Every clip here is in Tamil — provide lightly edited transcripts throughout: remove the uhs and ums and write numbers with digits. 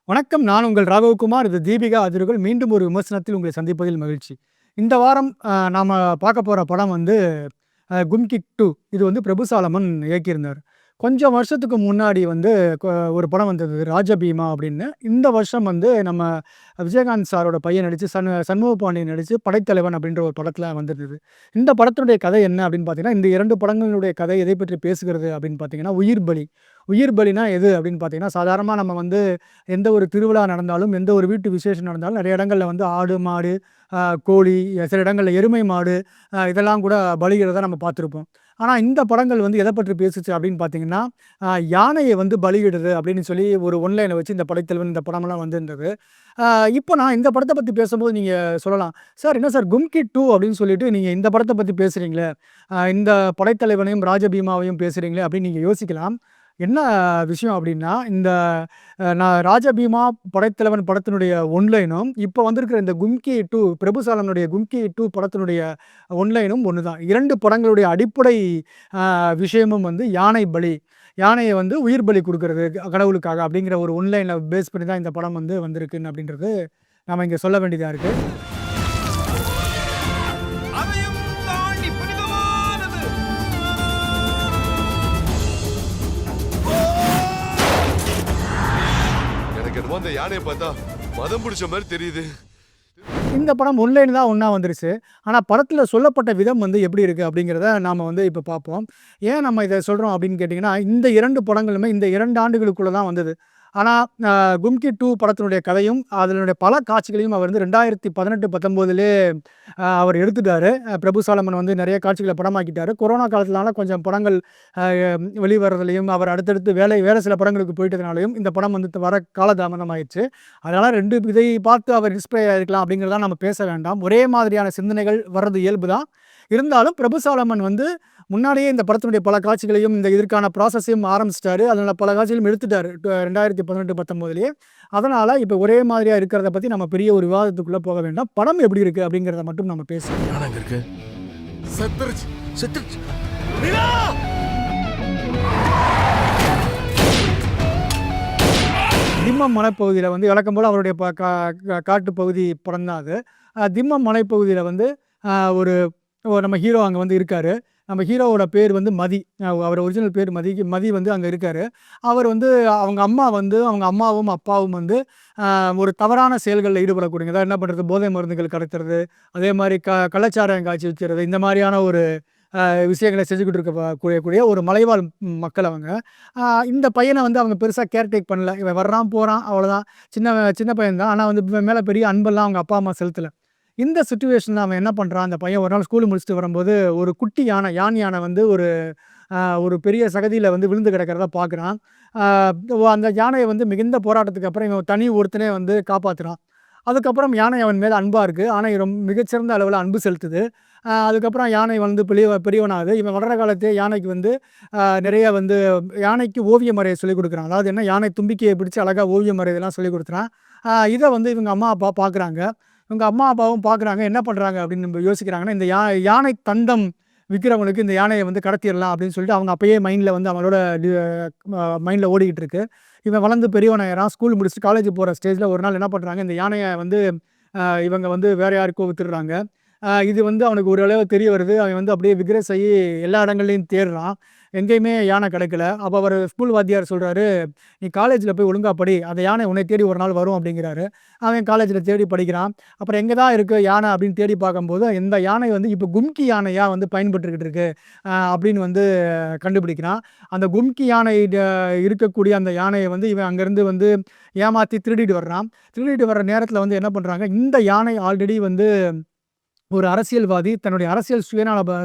வணக்கம். நான் உங்கள் ராகவகுமார். இது தீபிகா அதிர்வுகள். மீண்டும் ஒரு விமர்சனத்தில் உங்களை சந்திப்பதில் மகிழ்ச்சி. இந்த வாரம் நாம பார்க்க போற படம் வந்து கும்கி 2. இது வந்து பிரபுசாலமன் இயக்கியிருந்தார். கொஞ்சம் வருஷத்துக்கு முன்னாடி வந்து கொ ஒரு படம் வந்தது ராஜபீமா அப்படின்னு. இந்த வருஷம் வந்து நம்ம விஜயகாந்த் சாரோட பையன் நடிச்சு, சண்முக பாண்டியன் நடிச்சு படைத்தலைவன் அப்படின்ற ஒரு படத்தில வந்திருந்தது. இந்த படத்தினுடைய கதை என்ன அப்படின்னு பார்த்தீங்கன்னா, இந்த 2 படங்களுடைய கதை எதை பற்றி பேசுகிறது அப்படின்னு பார்த்தீங்கன்னா, உயிர் பலி. உயிர் பலினா எது அப்படின்னு பார்த்தீங்கன்னா, சாதாரணமா நம்ம வந்து எந்த ஒரு திருவிழா நடந்தாலும், எந்த ஒரு வீட்டு விசேஷம் நடந்தாலும் நெறைய இடங்கள்ல வந்து ஆடு, மாடு, கோழி, சில இடங்கள்ல எருமை மாடு இதெல்லாம் கூட பலியிடுறத நம்ம பார்த்துருப்போம். ஆனா இந்த படங்கள் வந்து எத பற்றி பேசுச்சு அப்படின்னு பார்த்தீங்கன்னா, யானைய வந்து பலியிடுறது அப்படின்னு சொல்லி ஒரு ஒன்லைன வச்சு இந்த படைத்தலைவன் இந்த படமெல்லாம் வந்திருந்தது. அ இப்போ நான் இந்த படத்த பத்தி பேசும்போது நீங்க சொல்லலாம், "சார் என்ன சார் கும்கி 2 அப்படின்னு சொல்லிட்டு நீங்க இந்த படத்த பத்தி பேசுறீங்களே, இந்த படைத்தலைவனையும், ராஜபீமாவையும் பேசுறீங்களே" அப்படின்னு நீங்க யோசிக்கலாம். என்ன விஷயம் அப்படின்னா, இந்த நான் ராஜபீமா, படைத்தலைவன் படத்தினுடைய ஒன்லைனும், இப்போ வந்திருக்கிற இந்த கும்கி 2 பிரபுசாலமனுடைய கும்கி 2 படத்தினுடைய ஒன்லைனும் ஒண்ணு தான். 2 படங்களுடைய அடிப்படை விஷயமும் வந்து யானை பலி. யானைய வந்து உயிர் பலி குடுக்குறது கடவுளுக்காக அப்படிங்கிற ஒரு ஒன்லைன பேஸ் பண்ணி தான் இந்த படம் வந்து வந்திருக்குன்னு அப்படின்றது நாம இங்க சொல்ல வேண்டியதா இருக்கு. அதையும் தாண்டி புனிதமானது. எனக்கு என்னமோ அந்த யானையை பார்த்தா மதம் பிடிச்ச மாதிரி தெரியுது. இந்த படம் ஒன்லைன் தான் ஒண்ணா வந்துருச்சு. ஆனா படத்துல சொல்லப்பட்ட விதம் வந்து எப்படி இருக்கு அப்படிங்கிறத நாம வந்து இப்ப பார்ப்போம். ஏன் நம்ம இத சொல்றோம் அப்படின்னு கேட்டீங்கன்னா, இந்த 2 படங்களுமே இந்த 2 ஆண்டுகளுக்குள்ள தான் வந்தது. ஆனா கும்கி 2 படத்தினுடைய கதையும், அதனுடைய பல காட்சிகளையும் அவர் வந்து 2018, 19லயே அவர் எடுத்துட்டாரு. பிரபுசாலமன் வந்து நெறைய காட்சிகள படமாக்கிட்டாரு. கொரோனா காலத்தினால கொஞ்சம் படங்கள் அ வெளிவரதுலயும், அவர் அடுத்தடுத்து வேற சில படங்களுக்கு போயிட்டதுனாலயும் இந்த படம் வந்து வர காலதாமதம் ஆயிருச்சு. அதனால 2 இதை பார்த்து அவர் இன்ஸ்பயர் ஆயிருக்கலாம் அப்படிங்கிறத நம்ம பேச வேண்டாம். ஒரே மாதிரியான சிந்தனைகள் வர்றது இயல்பு தான். இருந்தாலும் பிரபுசாலமன் வந்து முன்னாடியே இந்த படத்தினுடைய பல காட்சிகளையும், இந்த இதற்கான ப்ராசஸையும் ஆரம்பிச்சுட்டாரு. அதனால பல காட்சிகளும் எடுத்துட்டாரு. 2018, 19லயே. அதனால இப்ப ஒரே மாதிரியா இருக்கிறத பத்தி நம்ம பெரிய ஒரு விவாதத்துக்குள்ள போக வேண்டாம். படம் எப்படி இருக்கு அப்படிங்கிறத மட்டும் நம்ம பேசுவோம். யானை அங்க இருக்கு. செத்துருச்சு, செத்துருச்சு. திம்மம் மலைப்பகுதியில வந்து வழக்கம் போல அவருடைய ப கா கா காட்டுப் பகுதி படம் தான் அது. திம்மம் மலைப்பகுதியில வந்து ஒரு நம்ம ஹீரோ அங்க வந்து இருக்காரு. நம்ம ஹீரோவோட பேர் வந்து மதி. அவர் ஒரிஜினல் பேர் மதி. மதி வந்து அங்க இருக்காரு. அவர் வந்து அவங்க அம்மா வந்து அவங்க அம்மாவும், அப்பாவும் வந்து ஒரு தவறான செயல்கள்ல ஈடுபடக்கூடியவங்க. அதாவது என்ன பண்றது, போதை மருந்துகள் கடத்துறது, அதே மாரி கள்ளச்சாராயம் காய்ச்சி விக்கிறது, இந்த மாரியான ஒரு விஷயங்கள செஞ்சுக்கிட்டு கூடிய ஒரு மலைவாழ் மக்கள் அவங்க. இந்த பையன வந்து அவங்க பெருசா கேர் பண்ணல. இவன் வர்றான், போறான் அவ்வளோதான். சின்ன பையன் தான். ஆனா வந்து இவன் மேல பெரிய அன்பெல்லாம் அவங்க அப்பா, அம்மா செலுத்தல. இந்த சிச்சுவேஷன்ல அவன் என்ன பண்றான், அந்த பையன் ஒரு நாள் ஸ்கூல் முடிச்சுட்டு வரும்போது, ஒரு குட்டி யானை, யானை வந்து ஒரு பெரிய சகதியில வந்து விழுந்து கிடக்கிறத பார்க்குறான். அ அந்த யானைய வந்து மிகுந்த போராட்டத்துக்கு அப்புறம் இவன் தனி ஒருத்தனே வந்து காப்பாத்துறான். அதுக்கப்புறம் யானை அவன் மேல அன்பா இருக்கு. ஆனா மிகச்சிறந்த அளவுல அன்பு செலுத்துது. அதுக்கப்புறம் யானை வந்து பெரியவனாகுது. இவன் வளர்ற காலத்திலேயே யானைக்கு வந்து நிறைய வந்து யானைக்கு ஓவியம் வரைய சொல்லிக் குடுக்குறான். அதாவது என்ன, யானை தும்பிக்கைய பிடிச்சு அழகா ஓவியம் வரையதெல்லாம் சொல்லிக் குடுக்குறான். இத வந்து இவங்க அம்மா, அப்பா பார்க்குறாங்க. இவங்க அம்மா, அப்பாவும் பார்க்குறாங்க. என்ன பண்றாங்க அப்படின்னு யோசிக்கிறாங்கன்னா, இந்த யானை தந்தம் விக்கிறவனுக்கு இந்த யானைய வந்து கடத்திறலாம் அப்படின்னு சொல்லிட்டு அவங்க அப்பயே மைண்ட்ல வந்து அவங்களோட மைண்ட்ல ஓடிக்கிட்டு இருக்கு. இவன் வளர்ந்து பெரியவனாயிறான். ஸ்கூல் முடிச்சுட்டு காலேஜ் போற ஸ்டேஜ்ல ஒரு நாள் என்ன பண்றாங்க, இந்த யானைய வந்து இவங்க வந்து வேற யாருக்கோ வித்துடுறாங்க. இது வந்து அவனுக்கு ஓரளவு தெரிய வருது. அவன் வந்து அப்படியே விக்ரஸ் ஆயி எல்லா இடங்கள்லயும் தேடுறான். எங்கேயுமே யானை கிடைக்கல. அப்ப அவரு ஸ்கூல் வாத்தியார் சொல்றாரு, "நீ காலேஜ்ல போய் ஒழுங்கா படி. அந்த யானை உன்னை தேடி ஒரு நாள் வரும்" அப்படிங்கிறாரு. அவன் காலேஜ்ல தேடி படிக்கிறான். அப்புறம் எங்க தான் இருக்கு யானை அப்படின்னு தேடி பார்க்கும்போது, இந்த யானை வந்து இப்ப கும்கி யானையா வந்து பயன்பட்டுக்கிட்டு இருக்கு அப்படின்னு வந்து கண்டுபிடிக்கிறான். அந்த கும்கி யானை இருக்கக்கூடிய அந்த யானைய வந்து இவன் அங்கேருந்து வந்து ஏமாத்தி திருடிட்டு வர்றான். திருடிட்டு வர்ற நேரத்தில வந்து என்ன பண்றாங்க, இந்த யானை ஆல்ரெடி வந்து ஒரு அரசியல்வாதி தன்னுடைய அரசியல்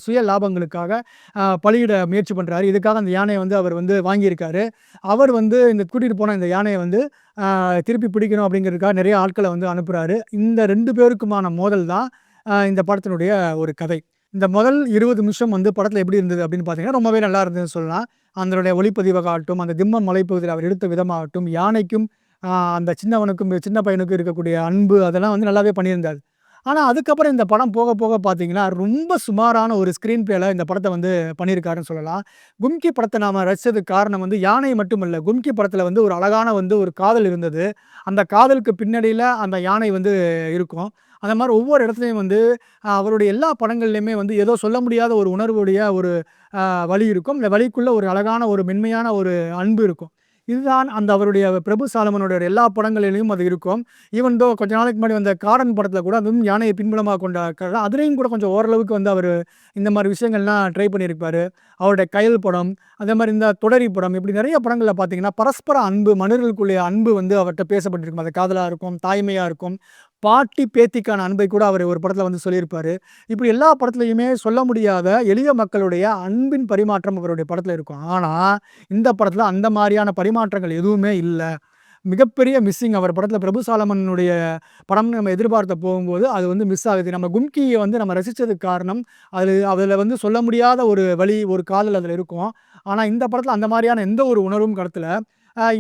சுய லாபங்களுக்காக பலியிட முயற்சி பண்றாரு. இதுக்காக அந்த யானைய வந்து அவர் வந்து வாங்கியிருக்காரு. அவர் வந்து இந்த கூட்டிட்டு போன இந்த யானைய வந்து திருப்பி பிடிக்கணும் அப்படிங்கிறதுக்காக நிறைய ஆட்கள வந்து அனுப்புறாரு. இந்த 2 பேருக்குமான மோதல் தான் இந்த படத்தினுடைய ஒரு கதை. இந்த முதல் 20 நிமிஷம் வந்து படத்தில எப்படி இருந்தது அப்படின்னு பார்த்தீங்கன்னா, ரொம்பவே நல்லா இருந்ததுன்னு சொல்லலாம். அதனுடைய ஒளிப்பதிவாகட்டும், அந்த திம்மம் மலைப்பகுதியில அவர் எடுத்த விதமாகட்டும், யானைக்கும் அந்த சின்ன பையனுக்கும் இருக்கக்கூடிய அன்பு, அதெல்லாம் வந்து நல்லாவே பண்ணியிருந்தாரு. ஆனால் அதுக்கப்புறம் இந்த படம் போக போக பார்த்தீங்கன்னா ரொம்ப சுமாரான ஒரு ஸ்க்ரீன் பிளேல இந்த படத்தை வந்து பண்ணியிருக்காருன்னு சொல்லலாம். கும்கி படத்தை நாம் ரசித்ததுக்கு காரணம் வந்து யானை மட்டும் இல்லை. கும்கி படத்தில் வந்து ஒரு அழகான வந்து ஒரு காதல் இருந்தது. அந்த காதலுக்கு பின்னணியில் அந்த யானை வந்து இருக்கும். அந்த மாதிரி ஒவ்வொரு இடத்துலையும் வந்து அவருடைய எல்லா படங்கள்லையுமே வந்து ஏதோ சொல்ல முடியாத ஒரு உணர்வுடைய ஒரு வழி இருக்கும். இந்த வழிக்குள்ள ஒரு அழகான ஒரு மென்மையான ஒரு அன்பு இருக்கும். இதுதான் அந்த அவருடைய பிரபு சாலமனுடைய எல்லா படங்களிலும் அது இருக்கும். ஈவன் தோ கொஞ்ச நாளைக்கு முன்னாடி வந்த காடன் படத்தில் கூட அதுவும் யானையை பின்புலமாக கொண்ட கதை. அதுலேயும் கூட கொஞ்சம் ஓரளவுக்கு வந்து அவர் இந்த மாதிரி விஷயங்கள்லாம் ட்ரை பண்ணியிருப்பார். அவருடைய கயல் படம், அதே மாதிரி இந்த தொடரி படம், இப்படி நிறைய படங்களில் பார்த்தீங்கன்னா பரஸ்பர அன்பு, மனிதர்களுக்குள்ளே அன்பு வந்து அவர்கிட்ட பேசப்பட்டிருக்கும். அது காதலாக இருக்கும், தாய்மையாக இருக்கும், பாட்டி பேத்திக்கான அன்பை கூட அவர் ஒரு படத்தில் வந்து சொல்லியிருப்பார். இப்படி எல்லா படத்துலையுமே சொல்ல முடியாத எளிய மக்களுடைய அன்பின் பரிமாற்றம் அவருடைய படத்தில் இருக்கும். ஆனால் இந்த படத்தில் அந்த மாதிரியான பரிமாற்றங்கள் எதுவுமே இல்லை. மிகப்பெரிய மிஸ்ஸிங் அவர் படத்தில் பிரபு சாலமனுடைய படம்னு நம்ம எதிர்பார்த்த போகும்போது அது வந்து மிஸ் ஆகுது. நம்ம கும்கியை வந்து நம்ம ரசித்ததுக்கு காரணம் அதில் வந்து சொல்ல முடியாத ஒரு வலி, ஒரு காதல் அதில் இருக்கும். ஆனால் இந்த படத்தில் அந்த மாதிரியான எந்த ஒரு உணர்வும் கடத்தல.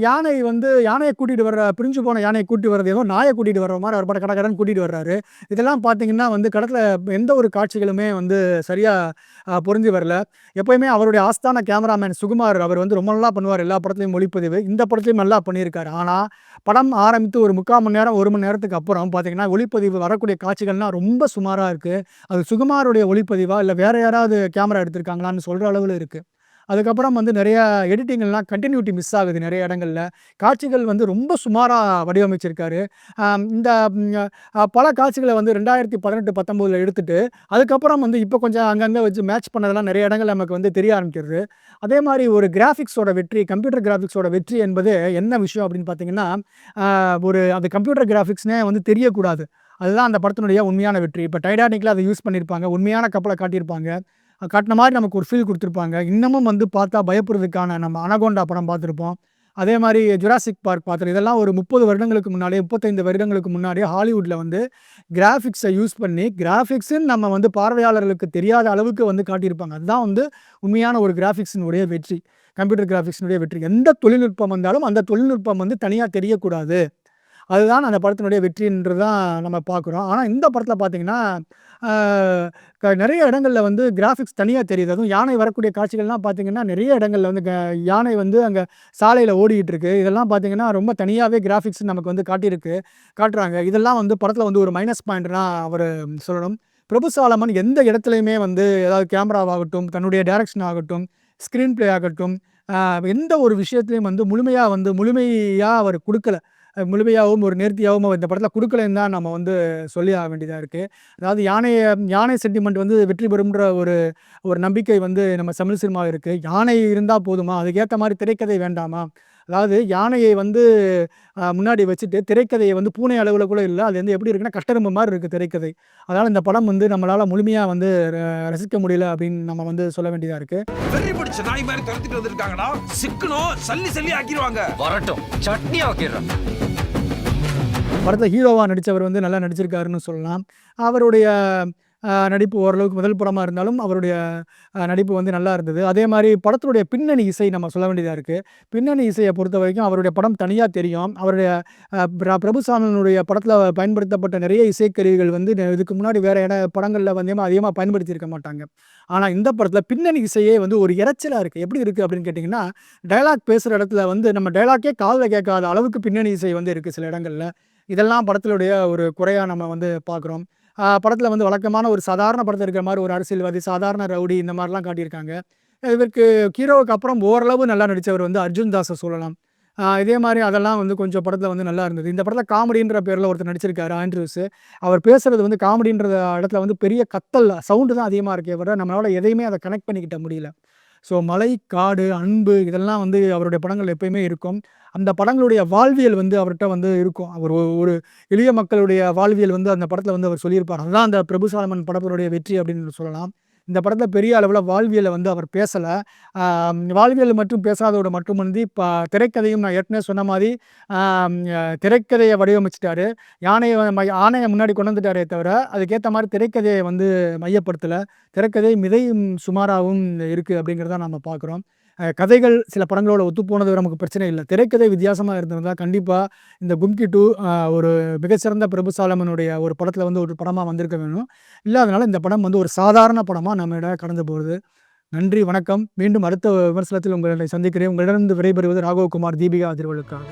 யானையை கூட்டிகிட்டு வர்ற பிரிஞ்சு போன யானையை கூட்டிட்டு வர்றது ஏதோ நாயை கூட்டிகிட்டு வர்ற மாதிரி அவர் படம் கடகடன்னு கூட்டிகிட்டு வர்றாரு. இதெல்லாம் பார்த்தீங்கன்னா வந்து கடத்தில் எந்த ஒரு காட்சிகளுமே வந்து சரியாக பொருந்தி வரல. எப்போயுமே அவருடைய ஆஸ்தான கேமராமேன் சுகுமார் அவர் வந்து ரொம்ப நல்லா பண்ணுவார் எல்லா படத்துலையும் ஒளிப்பதிவு. இந்த படத்துலையும் நல்லா பண்ணியிருக்காரு. ஆனால் படம் ஆரம்பித்து ஒரு 3/4 மணி நேரம் 1 மணி நேரத்துக்கு அப்புறம் பார்த்தீங்கன்னா ஒளிப்பதிவு வரக்கூடிய காட்சிகள்லாம் ரொம்ப சுமாராக இருக்குது. அது சுகுமாருடைய ஒளிப்பதிவா இல்லை வேறு யாராவது கேமரா எடுத்திருக்காங்களான்னு சொல்கிற அளவில் இருக்குது. அதுக்கப்புறம் வந்து நிறைய எடிட்டிங்கெல்லாம் கண்டினியூட்டி மிஸ் ஆகுது நிறைய இடங்கள்ல. காட்சிகள் வந்து ரொம்ப சுமாரா வடிவமைச்சிருக்காரு. இந்த பல காட்சிகள வந்து 2018, 19ல எடுத்துட்டு, அதுக்கப்புறம் வந்து இப்போ கொஞ்சம் அங்கங்க வச்சு மேட்ச் பண்ணதெல்லாம் நிறைய இடங்கள்ல நமக்கு வந்து தெரிய ஆரம்பிக்கிறது. அதே மாரி ஒரு கிராஃபிக்ஸோட வெற்றி, கம்ப்யூட்டர் கிராஃபிக்ஸோட வெற்றி என்பது என்ன விஷயம் அப்படின்னு பார்த்தீங்கன்னா, அது கம்ப்யூட்டர் கிராஃபிக்ஸ்னே வந்து தெரியக்கூடாது. அதுதான் அந்த படத்தினுடைய உண்மையான வெற்றி. இப்போ டைட்டானிக்ல அத யூஸ் பண்ணியிருப்பாங்க. உண்மையான கப்பல காட்டியிருப்பாங்க. காட்டுன மாரி நமக்கு ஒரு ஃபீல் குடுத்துருப்பாங்க. இன்னமும் வந்து பார்த்தா பயப்படுறதுக்கான நம்ம அனகோண்டா படம் பார்த்துருப்போம். அதே மாரி ஜுராசிக் பார்க் பார்த்துருக்கோம். இதெல்லாம் ஒரு 30 வருடங்களுக்கு முன்னாடியே 35 வருடங்களுக்கு முன்னாடியே ஹாலிவுட்ல வந்து கிராஃபிக்ஸை யூஸ் பண்ணி, கிராஃபிக்ஸ்ன்னு நம்ம வந்து பார்வையாளர்களுக்கு தெரியாத அளவுக்கு வந்து காட்டியிருப்பாங்க. அதுதான் வந்து உண்மையான ஒரு கிராஃபிக்ஸினுடைய வெற்றி. கம்ப்யூட்டர் கிராஃபிக்ஸினுடைய வெற்றி. எந்த தொழில்நுட்பம் வந்தாலும் அந்த தொழில்நுட்பம் வந்து தனியா தெரியக்கூடாது. அதுதான் அந்த படத்தினுடைய வெற்றின்றது தான் நம்ம பார்க்குறோம். ஆனா இந்த படத்தில பார்த்தீங்கன்னா, ஆ நெறைய இடங்கள்ல வந்து கிராஃபிக்ஸ் தனியா தெரியுது. அதுவும் யானை வரக்கூடிய காட்சிகள்லாம் பார்த்தீங்கன்னா, நெறைய இடங்கள்ல வந்து யானை வந்து அங்க சாலையில ஓடிக்கிட்டு இருக்கு. இதெல்லாம் பார்த்தீங்கன்னா, ரொம்ப தனியாவே கிராஃபிக்ஸ் நமக்கு வந்து காட்டுறாங்க. இதெல்லாம் வந்து படத்தில வந்து ஒரு மைனஸ் பாயிண்ட்னா அவரு சொல்லணும். பிரபு சாலமன் எந்த இடத்துலயுமே வந்து ஏதாவது கேமராவாகட்டும், தன்னுடைய டைரக்ஷன் ஆகட்டும், ஸ்க்ரீன் பிளே ஆகட்டும், எந்த ஒரு விஷயத்திலயும் வந்து முழுமையா அவர் குடுக்கல. முழுமையாவும், ஒரு நேர்த்தியாவும் இந்த படத்தில குடுக்கலைன்னு தான் நம்ம வந்து சொல்லி ஆக வேண்டியதா இருக்கு. அதாவது யானை சென்டிமெண்ட் வந்து வெற்றி பெறும்ன்ற ஒரு நம்பிக்கை வந்து நம்ம தமிழ் சினிமால இருக்கு. யானை இருந்தா போதுமா? அதுக்கேத்த மாரி திரைக்கதை வேண்டாமா? அதாவது யானையை வந்து முன்னாடி வச்சுட்டு திரைக்கதையை வந்து பூனை அளவுல கூட இல்ல. அது வந்து எப்படி இருக்குன்னா, கட்டெரும்பு மாரி இருக்கு திரைக்கதை. அதனால இந்த படம் வந்து நம்மளால முழுமையா வந்து ரசிக்க முடியல அப்படின்னு நம்ம வந்து சொல்ல வேண்டியதா இருக்கு. வெறி பிடிச்ச நாய் மாதிரி துரத்திட்டு வந்திருக்காங்கடா. சிக்கணும் சல்லி ஆக்கிடுவாங்க. வரட்டும், சட்னி ஆக்கிடுறேன். படத்துல ஹீரோவா நடிச்சவர் வந்து நல்லா நடிச்சிருக்காருன்னு சொல்லலாம். அவருடைய நடிப்பு ஓரளவுக்கு முதல் படமா இருந்தாலும், அவருடைய நடிப்பு வந்து நல்லா இருந்தது. அதே மாரி படத்தினுடைய பின்னணி இசை நம்ம சொல்ல வேண்டியதா இருக்கு. பின்னணி இசைய பொறுத்தவரைக்கும் அவருடைய படம் தனியா தெரியும். அவருடைய பிரபுசாமினுடைய படத்துல பயன்படுத்தப்பட்ட நிறைய இசைக்கருவிகள் வந்து இதுக்கு முன்னாடி வேற படங்கள்ல வந்து அதிகமா பயன்படுத்தியிருக்க மாட்டாங்க. ஆனா இந்த படத்துல பின்னணி இசையே வந்து ஒரு இரைச்சலா இருக்கு. எப்படி இருக்கு அப்படின்னு கேட்டீங்கன்னா, டயலாக் பேசுற இடத்துல வந்து நம்ம டயலாக்கே காதுல கேட்காத அளவுக்கு பின்னணி இசை வந்து இருக்கு சில இடங்கள்ல. இதெல்லாம் படத்தினுடைய ஒரு குறையா நம்ம வந்து பார்க்குறோம். படத்தில வந்து வழக்கமான ஒரு சாதாரண படத்தில இருக்கிற மாரி ஒரு அரசியல்வாதி, சாதாரண ரவுடி இந்த மாரிலாம் காட்டியிருக்காங்க. இவருக்கு ஹீரோவுக்கு அப்புறம் ஓரளவு நல்லா நடிச்சவர் வந்து அர்ஜுன் தாஸ சொல்லலாம். இதே மாரி அதெல்லாம் வந்து கொஞ்சம் படத்தில வந்து நல்லா இருந்தது. இந்த படத்தில காமெடின்ற பேர்ல ஒருத்தர் நடிச்சிருக்காரு ஆண்ட்ரூஸ். அவர் பேசுறது வந்து காமெடின்ற இடத்துல வந்து பெரிய கத்தல் சவுண்டு தான் அதிகமா இருக்கே தவிர, நம்மளால எதையுமே அத கனெக்ட் பண்ணிக்கிட்ட முடியல. ஸோ மலை, காடு, அன்பு இதெல்லாம் வந்து அவருடைய படங்கள் எப்பயுமே இருக்கும். அந்த படங்களுடைய வாழ்வியல் வந்து அவர்ட்ட வந்து இருக்கும். அவர் ஒரு எளிய மக்களுடைய வாழ்வியல் வந்து அந்த படத்தில வந்து அவர் சொல்லியிருப்பார். அதுதான் அந்த பிரபு சாலமன் படத்தினுடைய வெற்றி அப்படின்னு சொல்லலாம். இந்த படத்தில பெரிய அளவுல வாழ்வியல வந்து அவர் பேசல. வாழ்வியல் மட்டும் பேசாததோடு மட்டுமன்றி, திரைக்கதையும் நான் ஏற்கனவே சொன்ன மாரி திரைக்கதைய வடிவமைச்சுட்டாரு. யானைய முன்னாடி கொண்டு வந்துட்டாரே தவிர, அதுக்கேத்த மாரி திரைக்கதைய வந்து மையப்படுத்தல. திரைக்கதை மிதையும் சுமாராவும் இருக்கு அப்படிங்கிறத நம்ம பார்க்குறோம். கதைகள் சில படங்களோட ஒத்துப்போனது நமக்கு பிரச்சனை இல்லை. திரைக்கதை வித்தியாசமாக இருந்திருந்தால் கண்டிப்பாக இந்த கும்கி 2 ஒரு மிகச்சிறந்த பிரபுசாலமனுடைய ஒரு படத்தில் வந்து ஒரு படமாக வந்திருக்க வேணும். இல்லாதனால இந்த படம் வந்து ஒரு சாதாரண படமாக நம்மிடம் கடந்து போகுது. நன்றி, வணக்கம். மீண்டும் அடுத்த விமர்சனத்தில் உங்களை சந்திக்கிறேன். உங்களிடம் விடைபெறுவது ராகவகுமார், தீபிகா திருவள்ளுக்காக.